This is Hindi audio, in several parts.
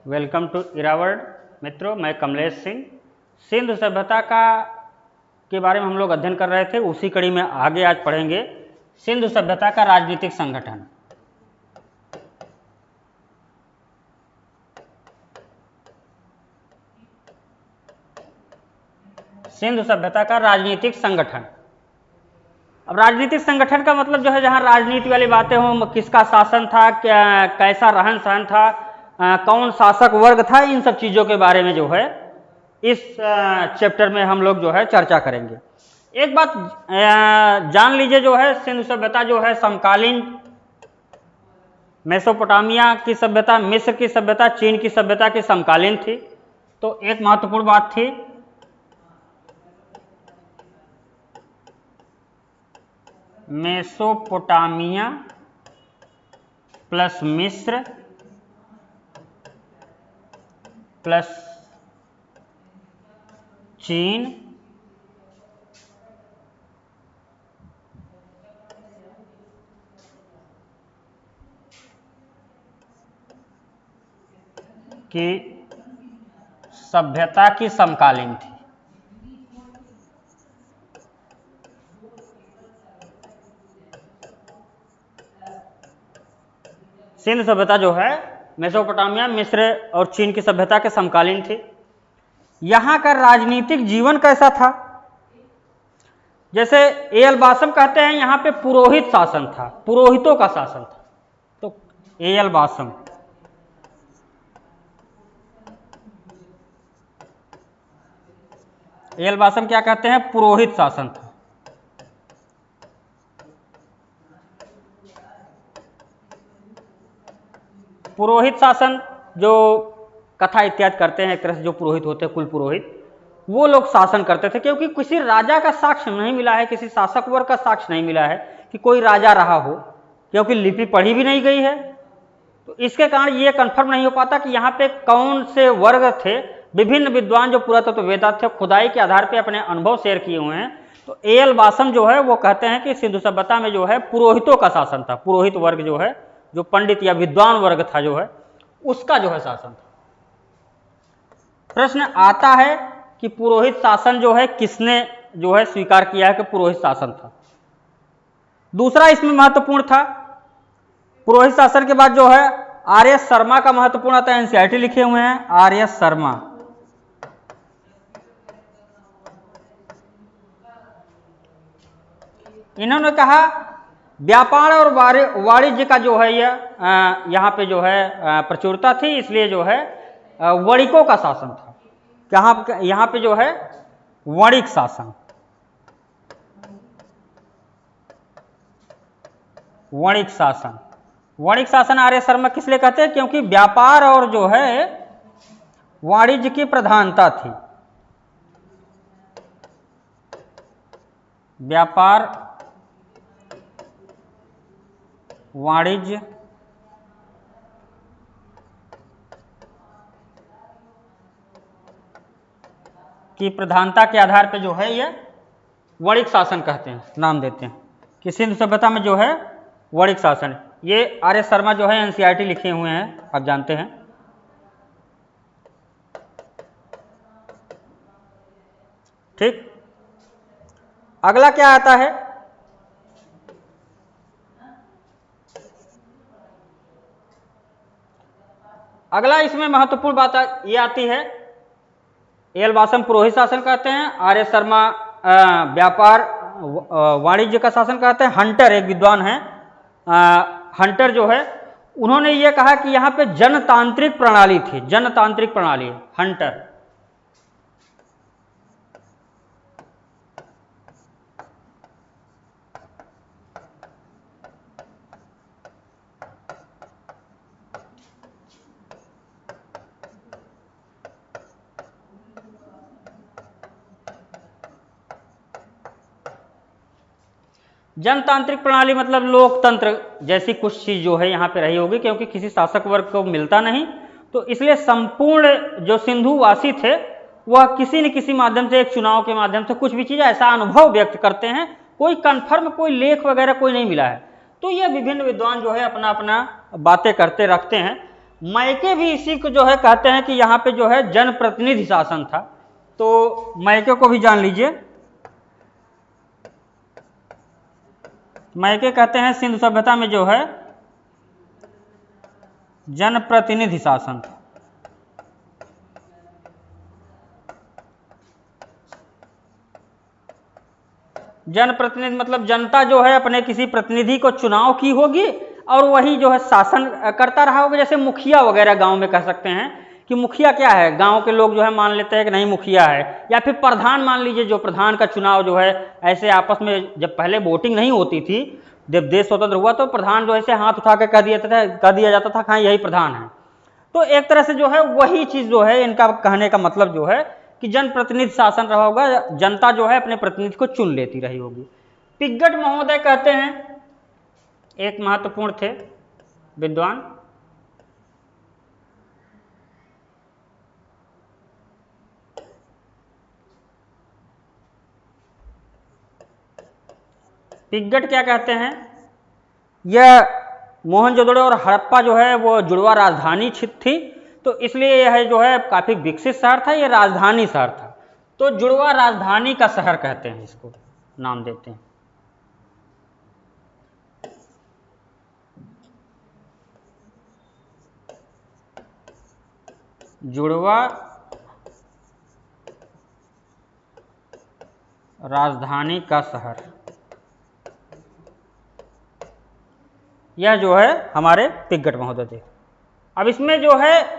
Welcome to इरावर्ड। मित्रों, मैं कमलेश सिंह। सिंधु सभ्यता के बारे में हम लोग अध्ययन कर रहे थे, उसी कड़ी में आगे आज पढ़ेंगे सिंधु सभ्यता का राजनीतिक संगठन। सिंधु सभ्यता का राजनीतिक संगठन। अब राजनीतिक संगठन का मतलब जो है, जहाँ राजनीति वाली बातें हों, किसका शासन था, कैसा रहन सहन था, कौन शासक वर्ग था, इन सब चीज़ों के बारे में जो है इस चैप्टर में हम लोग जो है चर्चा करेंगे। एक बात जान लीजिए, जो है सिंधु सभ्यता जो है समकालीन मेसोपोटामिया की सभ्यता, मिस्र की सभ्यता, चीन की सभ्यता की समकालीन थी। तो एक महत्वपूर्ण बात थी, मेसोपोटामिया प्लस मिस्र प्लस चीन की सभ्यता की समकालीन थी। सिंधु सभ्यता जो है मेसोपोटामिया, मिस्र और चीन की सभ्यता के समकालीन थी। यहां का राजनीतिक जीवन कैसा था? जैसे एल बासम कहते हैं, यहां पे पुरोहित शासन था, पुरोहितों का शासन था। तो एल बासम क्या कहते हैं? पुरोहित शासन था। पुरोहित शासन, जो कथा इत्यादि करते हैं, एक तरह से जो पुरोहित होते हैं, कुल पुरोहित, वो लोग शासन करते थे। क्योंकि किसी राजा का साक्ष्य नहीं मिला है, किसी शासक वर्ग का साक्ष्य नहीं मिला है कि कोई राजा रहा हो, क्योंकि लिपि पढ़ी भी नहीं गई है। तो इसके कारण ये कंफर्म नहीं हो पाता कि यहाँ पे कौन से वर्ग थे। विभिन्न विद्वान जो पुरातत्व वेता थे, खुदाई के आधार पर अपने अनुभव शेयर किए हुए हैं। तो एल बासम जो है वो कहते हैं कि सिंधु सभ्यता में जो है पुरोहितों का शासन था। पुरोहित वर्ग जो है, जो पंडित या विद्वान वर्ग था जो है, उसका जो है शासन था। प्रश्न आता है कि पुरोहित शासन जो है किसने जो है स्वीकार किया है कि पुरोहित शासन था। दूसरा इसमें महत्वपूर्ण था, पुरोहित शासन के बाद जो है आर.एस. शर्मा का महत्वपूर्ण आता है। एनसीईआरटी लिखे हुए हैं आर.एस. शर्मा। इन्होंने कहा व्यापार और वाणिज्य का जो है यहाँ पे जो है प्रचुरता थी, इसलिए जो है वणिकों का शासन था। यहाँ पे जो है वणिक शासन, वणिक शासन। वणिक शासन आर.एस. शर्मा किस लिए कहते हैं? क्योंकि व्यापार और जो है वाणिज्य की प्रधानता थी। व्यापार, वाणिज्य की प्रधानता के आधार पे जो है ये वणिक शासन कहते हैं, नाम देते हैं कि सिंधु सभ्यता में जो है वणिक शासन। ये आर.एस. शर्मा जो है एनसीईआरटी लिखे हुए हैं, आप जानते हैं। ठीक, अगला क्या आता है? अगला इसमें महत्वपूर्ण बात ये आती है, एल बासम पुरोहित शासन कहते हैं, आर.एस. शर्मा व्यापार वाणिज्य का शासन कहते हैं। हंटर एक विद्वान है, हंटर जो है, उन्होंने ये कहा कि यहाँ पे जनतांत्रिक प्रणाली थी, जनतांत्रिक प्रणाली। हंटर जनतांत्रिक प्रणाली मतलब लोकतंत्र जैसी कुछ चीज जो है यहाँ पे रही होगी, क्योंकि किसी शासक वर्ग को मिलता नहीं, तो इसलिए संपूर्ण जो सिंधुवासी थे वह किसी न किसी माध्यम से, एक चुनाव के माध्यम से कुछ भी चीज ऐसा अनुभव व्यक्त करते हैं। कोई कन्फर्म कोई लेख वगैरह कोई नहीं मिला है। तो ये विभिन्न विद्वान जो है अपना अपना बातें करते रखते हैं। मैके भी इसी को जो है कहते हैं कि यहाँ पे जो है जनप्रतिनिधि शासन था। तो मैके को भी जान लीजिए, मैके कहते हैं सिंधु सभ्यता में जो है जनप्रतिनिधि शासन था। जनप्रतिनिधि मतलब जनता जो है अपने किसी प्रतिनिधि को चुनाव की होगी और वही जो है शासन करता रहा होगा। जैसे मुखिया वगैरह गांव में कह सकते हैं कि मुखिया क्या है, गांव के लोग जो है मान लेते हैं कि नहीं मुखिया है। या फिर प्रधान मान लीजिए, जो प्रधान का चुनाव जो है ऐसे आपस में, जब पहले वोटिंग नहीं होती थी, जब देश स्वतंत्र हुआ तो प्रधान जो ऐसे हाथ उठा के कह दिया जाता था हाँ यही प्रधान है। तो एक तरह से जो है वही चीज जो है इनका कहने का मतलब जो है कि जनप्रतिनिधि शासन रहा होगा, जनता जो है अपने प्रतिनिधि को चुन लेती रही होगी। पिग्गट महोदय कहते हैं, एक महत्वपूर्ण थे विद्वान। पिग्गट क्या कहते हैं, यह मोहनजोदड़ो और हड़प्पा जो है वो जुड़वा राजधानी थी, तो इसलिए यह जो है काफी विकसित शहर था, यह राजधानी शहर था। तो जुड़वा राजधानी का शहर कहते हैं, इसको नाम देते हैं। जुड़वा राजधानी का शहर, यह जो है हमारे पिग्गट महोदय थे। अब इसमें जो है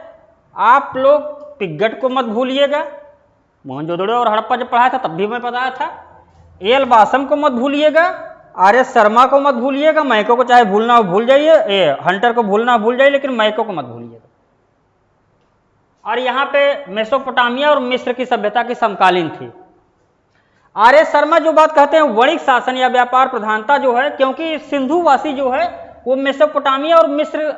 आप लोग पिग्गट को मत भूलिएगा, मोहनजोदड़ो और हड़प्पा जब पढ़ाया था तब भी मैं बताया था। एल बासम को मत भूलिएगा, आर एस शर्मा को मत भूलिएगा, मैको को चाहे भूलना हो भूल जाइए, हंटर को भूलना हो भूल जाइए, लेकिन मैको को मत भूलिएगा। और यहाँ पे मेसोपोटामिया और मिस्र की सभ्यता की समकालीन थी। आर एस शर्मा जो बात कहते हैं वणिक शासन या व्यापार प्रधानता जो है, क्योंकि सिंधुवासी जो है वो मेसोपोटामिया और मिस्र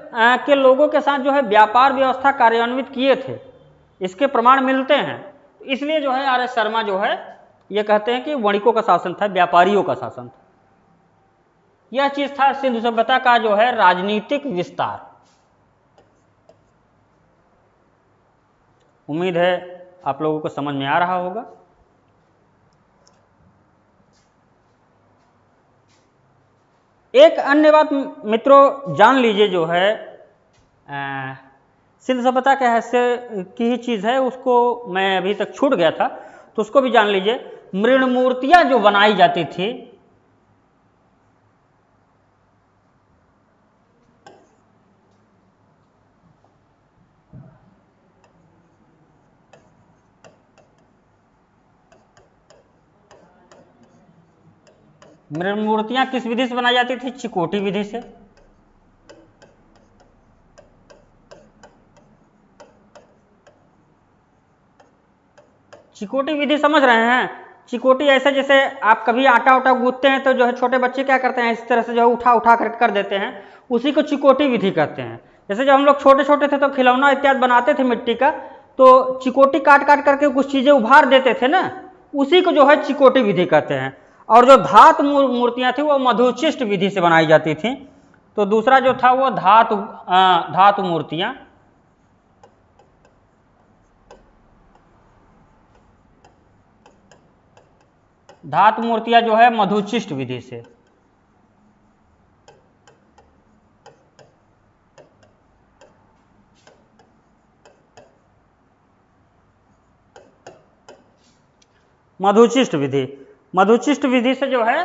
के लोगों के साथ जो है व्यापार व्यवस्था कार्यान्वित किए थे, इसके प्रमाण मिलते हैं। इसलिए जो है आर एस शर्मा जो है ये कहते हैं कि वणिकों का शासन था, व्यापारियों का शासन था। यह चीज था सिंधु सभ्यता का जो है राजनीतिक विस्तार। उम्मीद है आप लोगों को समझ में आ रहा होगा। एक अन्य बात मित्रों जान लीजिए, जो है सिंधु सभ्यता के हैसियत की ही चीज है, उसको मैं अभी तक छूट गया था तो उसको भी जान लीजिए। मृण मूर्तियां जो बनाई जाती थी, मृण मूर्तियां किस विधि से बनाई जाती थी? चिकोटी विधि से। चिकोटी विधि समझ रहे हैं? चिकोटी ऐसे जैसे आप कभी आटा उटा गूंथते हैं तो जो है छोटे बच्चे क्या करते हैं, इस तरह से जो है उठा उठा कर देते हैं, उसी को चिकोटी विधि कहते हैं। जैसे जब हम लोग छोटे छोटे थे तो खिलौना इत्यादि बनाते थे मिट्टी का, तो चिकोटी काट काट करके कुछ चीजें उभार देते थे ना, उसी को जो है चिकोटी विधि कहते हैं। और जो धातु मूर्तियां थी वो मधुचिष्ट विधि से बनाई जाती थी। तो दूसरा जो था वो धातु मूर्तियां, धातु मूर्तियां जो है मधुचिष्ट विधि से। मधुचिष्ट विधि, मधुचिष्ट विधि से जो है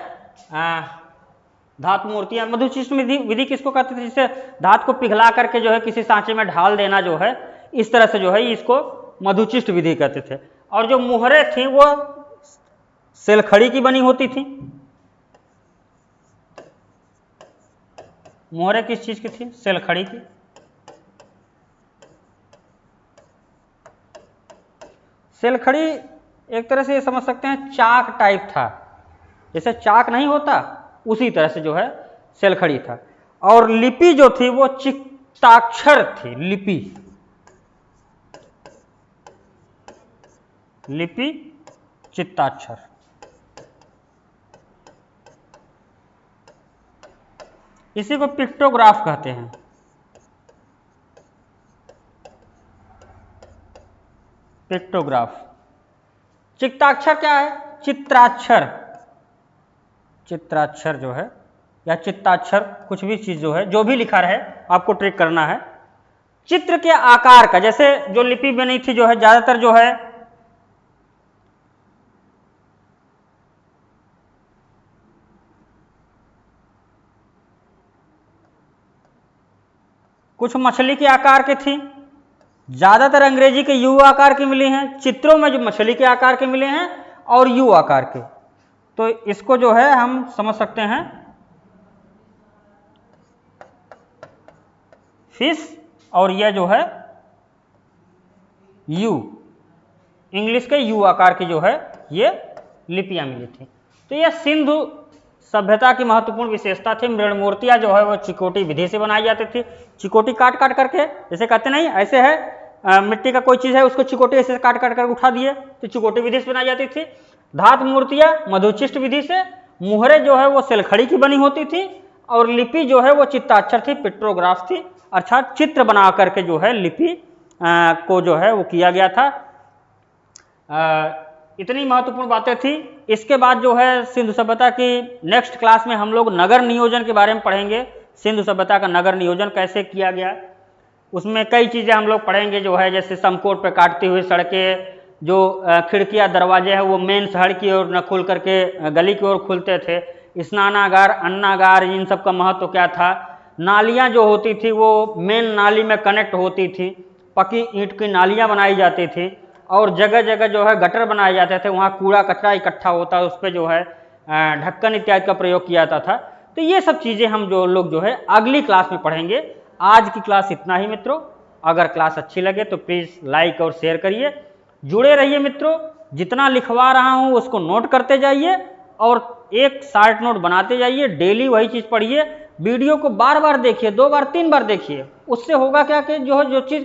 धातु मूर्तियां, मधुचिष्ट विधि किसको कहते थे? जिसे धातु को पिघला करके जो है किसी सांचे में ढाल देना, जो है इस तरह से जो है इसको मधुचिष्ट विधि कहते थे। और जो मुहरे थी वो सेलखड़ी की बनी होती थी। मोहरे किस चीज की थी? सेलखड़ी की। सेलखड़ी एक तरह से ये समझ सकते हैं चाक टाइप था, जैसे चाक नहीं होता उसी तरह से जो है सेलखड़ी था। और लिपि जो थी वो चित्ताक्षर थी। लिपि चित्ताक्षर। इसी को पिक्टोग्राफ कहते हैं। पिक्टोग्राफ। चित्ताक्षर क्या है? चित्राक्षर। चित्राक्षर जो है या चित्ताक्षर, कुछ भी चीज जो है, जो भी लिखा रहे आपको ट्रिक करना है। चित्र के आकार का, जैसे जो लिपि बनी थी जो है ज्यादातर जो है कुछ मछली के आकार के थी, ज्यादातर अंग्रेजी के यू आकार के मिले हैं, चित्रों में जो मछली के आकार के मिले हैं और यू आकार के। तो इसको जो है हम समझ सकते हैं फिश, और यह जो है यू, इंग्लिश के यू आकार की जो है ये लिपियां मिली थी। तो यह सिंधु सभ्यता की महत्वपूर्ण विशेषता थी। मृणमूर्तियां जो है वो चिकोटी विधि से बनाई जाती थी। चिकोटी काट काट करके, जैसे कहते नहीं ऐसे है मिट्टी का कोई चीज है उसको चिकोटी ऐसे काट काट कर उठा दिए तो चिकोटी विधि से बनाई जाती थी। धातु मूर्तियां मधुचिष्ट विधि से, मुहरे जो है वो सिलखड़ी की बनी होती थी, और लिपि जो है वो चित्ताक्षर थी, पिक्टोग्राफ थी, अर्थात चित्र बना करके जो है लिपि को जो है वो किया गया था। इतनी महत्वपूर्ण बातें थी। इसके बाद जो है सिंधु सभ्यता की नेक्स्ट क्लास में हम लोग नगर नियोजन के बारे में पढ़ेंगे। सिंधु सभ्यता का नगर नियोजन कैसे किया गया, उसमें कई चीज़ें हम लोग पढ़ेंगे जो है, जैसे समकोट पर काटती हुई सड़कें, जो खिड़कियाँ दरवाजे हैं वो मेन शहर की ओर न खुल करके गली की ओर खुलते थे, स्नानागार अन्नागार इन सब का महत्व क्या था, नालियाँ जो होती थी वो मेन नाली में कनेक्ट होती थी, पक्की ईंट की नालियाँ बनाई जाती थी, और जगह जगह जो है गटर बनाए जाते थे, वहाँ कूड़ा कचरा इकट्ठा होता, उस पर जो है ढक्कन इत्यादि का प्रयोग किया जाता था। तो ये सब चीज़ें हम जो लोग जो है अगली क्लास में पढ़ेंगे। आज की क्लास इतना ही मित्रों। अगर क्लास अच्छी लगे तो प्लीज़ लाइक और शेयर करिए, जुड़े रहिए मित्रों। जितना लिखवा रहा हूँ उसको नोट करते जाइए और एक शार्ट नोट बनाते जाइए, डेली वही चीज़ पढ़िए, वीडियो को बार बार देखिए, 2 बार 3 बार देखिए। उससे होगा क्या कि जो चीज़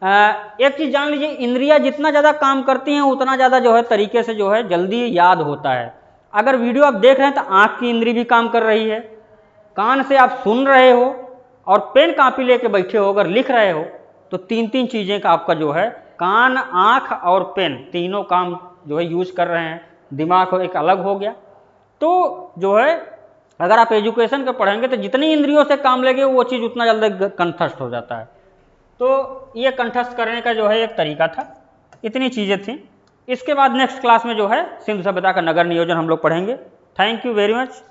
एक चीज़ जान लीजिए, इंद्रियां जितना ज़्यादा काम करती हैं उतना ज़्यादा जो है तरीके से जो है जल्दी याद होता है। अगर वीडियो आप देख रहे हैं तो आँख की इंद्री भी काम कर रही है, कान से आप सुन रहे हो, और पेन कापी लेके बैठे हो, अगर लिख रहे हो तो 3 चीज़ें का आपका जो है कान, आँख और पेन तीनों काम जो है यूज कर रहे हैं, दिमाग एक अलग हो गया। तो जो है अगर आप एजुकेशन का पढ़ेंगे तो जितनी इंद्रियों से काम लेंगे वो चीज़ उतना जल्दी कंठस्थ हो जाता है। तो ये कंठस्थ करने का जो है एक तरीका था। इतनी चीज़ें थी। इसके बाद नेक्स्ट क्लास में जो है सिंधु सभ्यता का नगर नियोजन हम लोग पढ़ेंगे। Thank you very much.